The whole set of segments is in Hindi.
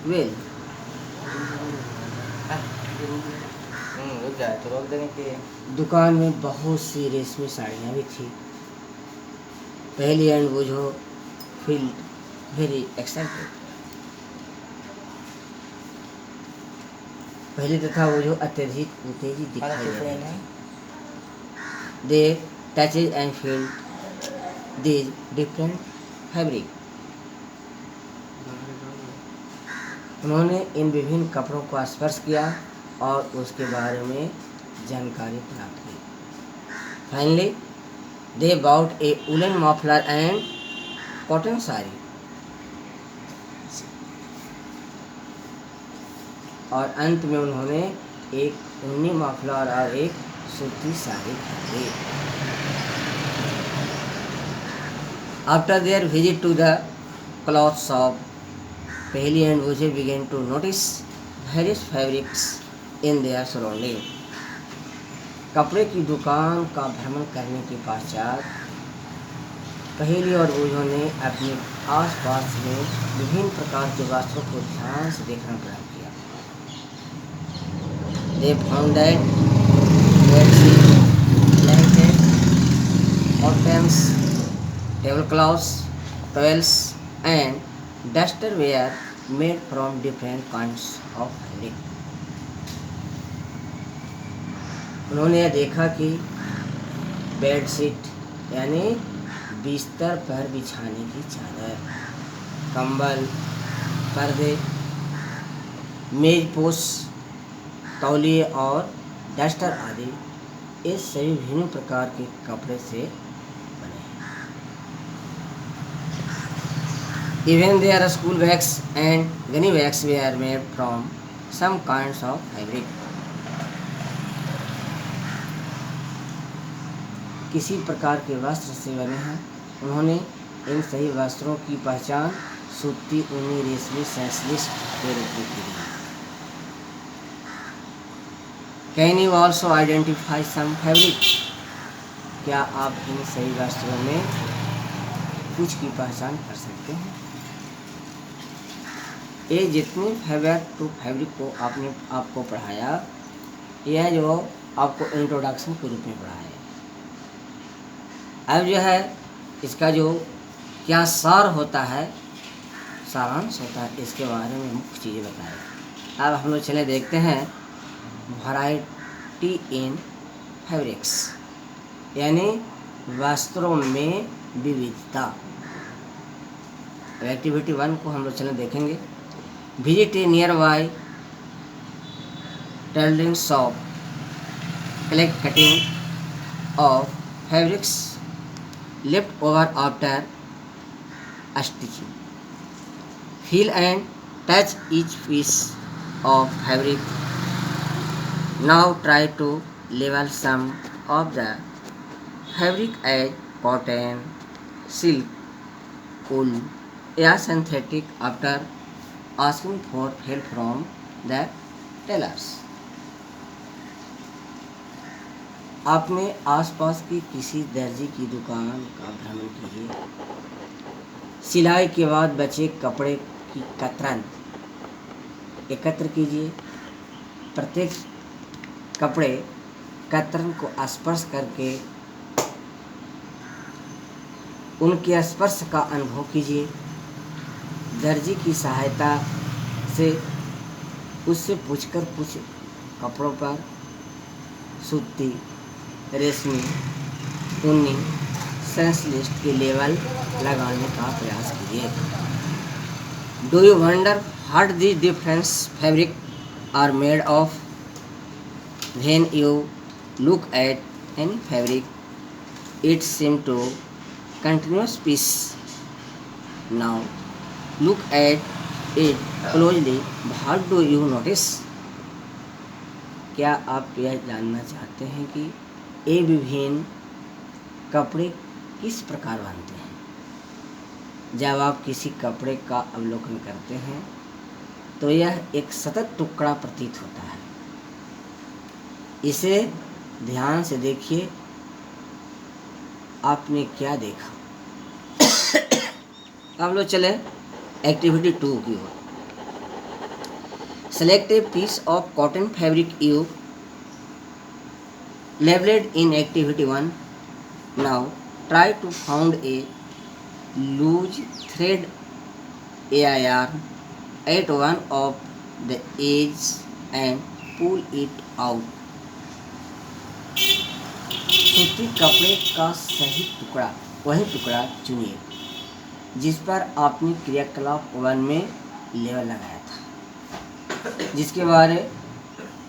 वेल रुक जाए तो रोक देने के। दुकान में बहुत सी रेशमी साड़ियाँ भी थी। पहली एंड बुझो फील वेरी एक्साइटेड। पहले तथा वो जो अत्यधिक उत्तेजित दिखाई दे रहे थे। They touches and feel these different fabric. उन्होंने इन विभिन्न कपड़ों को स्पर्श किया और उसके बारे में जानकारी प्राप्त की। Finally they bought a woollen muffler and cotton sari. और अंत में उन्होंने एक ऊनी मफलर और एक सूती साड़ी खरीदी। After their visit to the cloth shop, Paheli and Boojho began to notice various fabrics in their surrounding. कपड़े की दुकान का भ्रमण करने के पश्चात पहेली और बूझों ने अपने आसपास में विभिन्न प्रकार के वस्त्रों को ध्यान से देखना प्रारंभ किया। They found that bedsheet, blanket, curtains, tablecloths, towels, and duster were made from different kinds of fabric. उन्होंने यह देखा कि बेडशीट यानी बिस्तर पर बिछाने की चादर, कंबल, पर्दे, मेजपोश, तौलिए और डस्टर आदि ये सभी विभिन्न प्रकार के कपड़े से बने हैं। Even their school bags and gunny bags were made from some kinds of fabric. किसी प्रकार के वस्त्र से बने हैं। उन्होंने इन सही वस्त्रों की पहचान सूती, ऊनी, रेशमी, संश्लिष्ट के रूप में की। Can you also identify some fabric? क्या आप इन सही वस्त्रों में कुछ की पहचान कर सकते हैं? ये जितने फैब्रिक टू फैब्रिक को आपको पढ़ाया, यह जो आपको इंट्रोडक्शन के रूप में पढ़ाया। अब जो है इसका जो क्या सार होता है, सारांश होता है, इसके बारे में मुख्य चीज़ें बताएं। अब हम लोग चले देखते हैं वैरायटी इन फैब्रिक्स यानी वस्त्रों में विविधता। एक्टिविटी 1 को हम लोग चले देखेंगे। Visit A near by tailoring shop, collect cutting of fabrics left over after stitching. Feel and touch each piece of fabric. Now try to label some of the fabric as cotton, silk, wool, or synthetic after asking for help from the tailors. आपने आसपास की किसी दर्जी की दुकान का भ्रमण कीजिए। सिलाई के बाद बचे कपड़े की कतरन एकत्र कीजिए। प्रत्येक कपड़े कतरन को स्पर्श करके उनके स्पर्श का अनुभव कीजिए। दर्जी की सहायता से उससे पूछकर कुछ कपड़ों पर सूती, रेशमी, ऊनी, संश्लिष्ट के लेबल लगाने का प्रयास कीजिए। Do you wonder what the different fabric are made of? When you look at any fabric it seem to continuous piece. Now look at it closely, what do you notice? क्या आप यह जानना चाहते हैं कि ये विभिन्न कपड़े किस प्रकार बनते हैं? जब आप किसी कपड़े का अवलोकन करते हैं तो यह एक सतत टुकड़ा प्रतीत होता है। इसे ध्यान से देखिए, आपने क्या देखा? अब लोग चले एक्टिविटी 2 की ओर। Select a piece of cotton fabric you labeled in activity 1. Now try to find a loose thread AIR at one of the edges and pull it out. सूती कपड़े का सही टुकड़ा वही टुकड़ा चुनिए जिस पर आपने क्रियाकलाप 1 में लेबल लगाया था,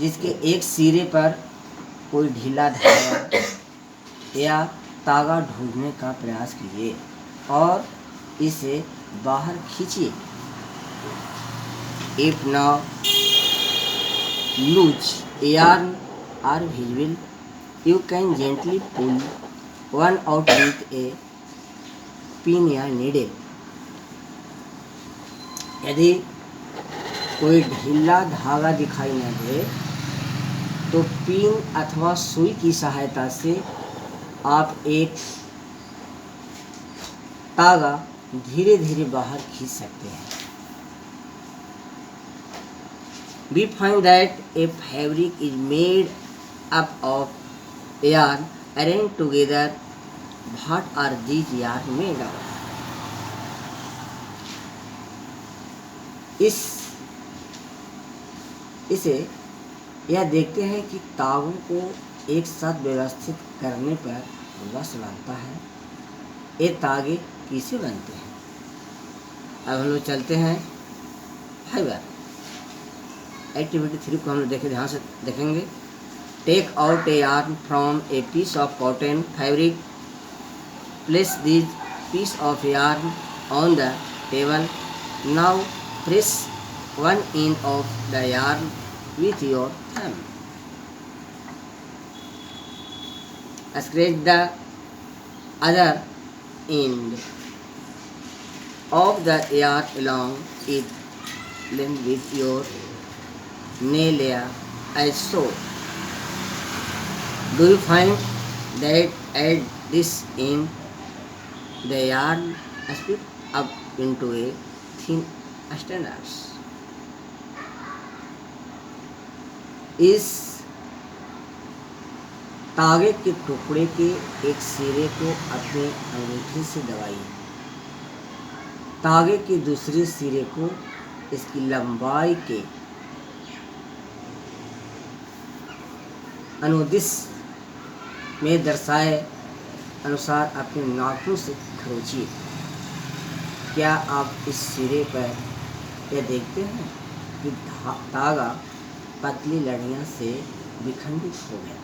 जिसके एक सिरे पर कोई ढीला धागा या तागा ढूंढने का प्रयास कीजिए और इसे बाहर खींचिए। If now loose yarn are visible, you can gently pull one out with a pin या needle। यदि कोई ढीला धागा दिखाई न दे तो पिन अथवा सुई की सहायता से आप एक तागा धीरे धीरे बाहर खींच सकते हैं। We find that a fabric is made up of yarn arranged together. What are these yarn made of? इसे यह देखते हैं कि तागों को एक साथ व्यवस्थित करने पर वश बनता है। ये तागे किसे बनते हैं? अब हम लोग चलते हैं फाइबर। एक्टिविटी 3 को हम लोग ध्यान से देखेंगे। Take out a yarn from a piece of cotton fabric. Place this piece of yarn on the table. Now press one end of the yarn with your thumb. Scratch the other end of the yarn along its length with your nail layer as so. Do you find that at this end the yarn split up into a thin strands? इस तागे के टुकड़े के एक सिरे को अपने अंगूठे से दबाइए। तागे के दूसरे सिरे को इसकी लंबाई के अनुदिश में दर्शाए अनुसार अपने नाखून से खरोंचिए। क्या आप इस सिरे पर यह देखते हैं कि तागा पतली लड़ियां से विखंडित हो गया?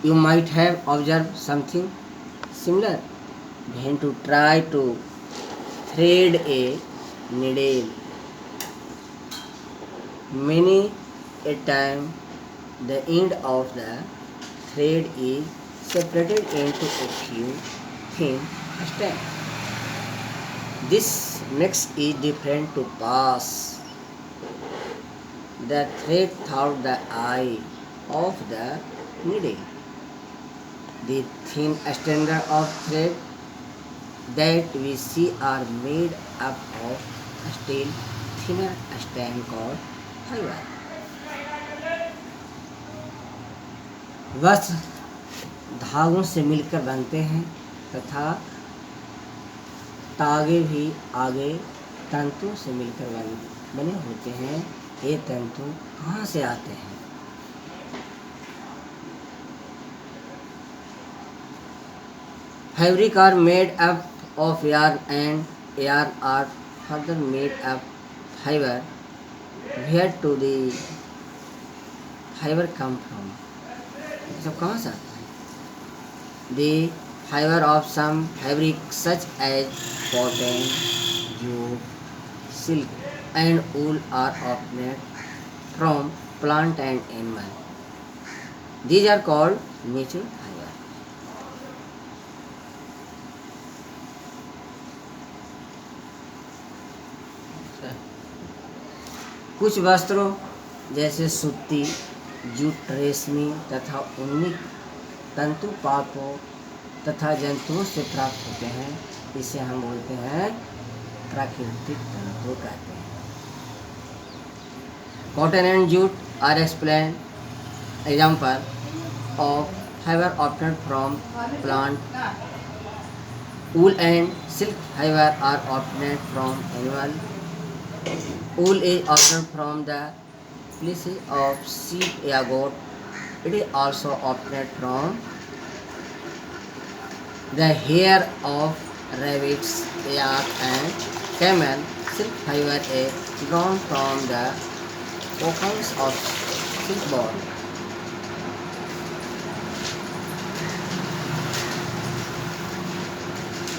You might have observed something similar when to try to thread a needle. Many a time the end of the thread is separated into a few thin strands. This makes it different to pass the thread through the eye of the needle. The thin strands of thread that we see are made up of still thinner strands called fiber. वस्त्र धागों से मिलकर बनते हैं तथा तागे भी आगे तंतुओं से मिलकर बने होते हैं। ये तंतु कहाँ से आते हैं? Fabric are made up of yarn and yarn are further made up fiber. Where do the fiber come from? सब कहाँ से आता है? The fiber of some fabric such as cotton, jute, silk and wool are obtained from plant and animal. These are called natural fiber. कुछ वस्त्रों जैसे सूती, जूट, रेशमी तथा ऊनी तंतु पाकों तथा जंतुओं से प्राप्त होते हैं। इसे हम बोलते हैं प्राकृतिक तंतु कहते हैं। Cotton and jute are explained example of fiber obtained from plant. Wool and silk fiber are obtained from animal. Wool is obtained from the fleece of sheep or goat. It is also obtained from the hair of rabbits, yak, and camel. Silk fiber is drawn from the cocoons of silkworm.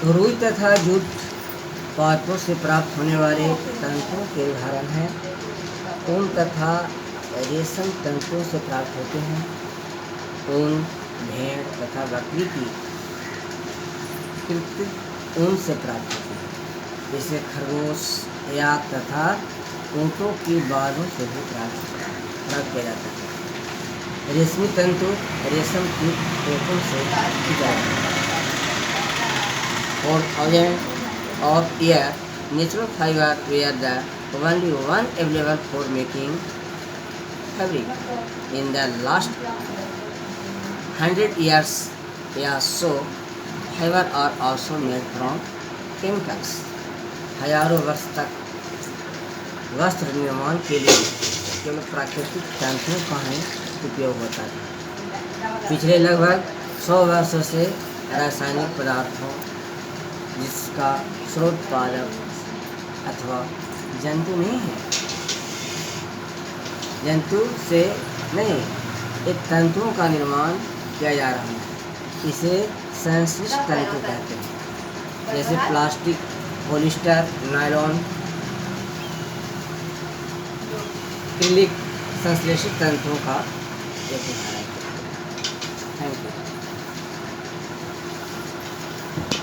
रुई तथा जूट पादपों से प्राप्त होने वाले तंतुओं के उदाहरण हैं। ऊन तथा रेशम तंतुओं से प्राप्त होते हैं। ऊन भेड़ तथा बकरी की कृत्रिम ऊन से प्राप्त होती है। जैसे खरगोश, याक तथा ऊँटों की बालों से भी प्राप्त किया जाता है। रेशमी तंतु रेशम की कोकून से की जाती है। For thousands of years, natural fiber were the only one available for making fabric. In the last 100 years or so, fiber are also made from chemicals. हजारों वर्ष तक वस्त्र निर्माण के लिए केवल प्राकृतिक तंतुओं का ही उपयोग होता था। पिछले लगभग 100 वर्षों से रासायनिक पदार्थों जिसका स्रोत पादप अथवा जंतु नहीं है, जंतु से नहीं, एक तंतुओं का निर्माण किया जा रहा है। इसे संश्लिष्ट तंतु कहते हैं। जैसे प्लास्टिक, पॉलिस्टर, नायलॉन, एक्रिलिक संश्लेषित तंतुओं का एक उदाहरण है। Thank you.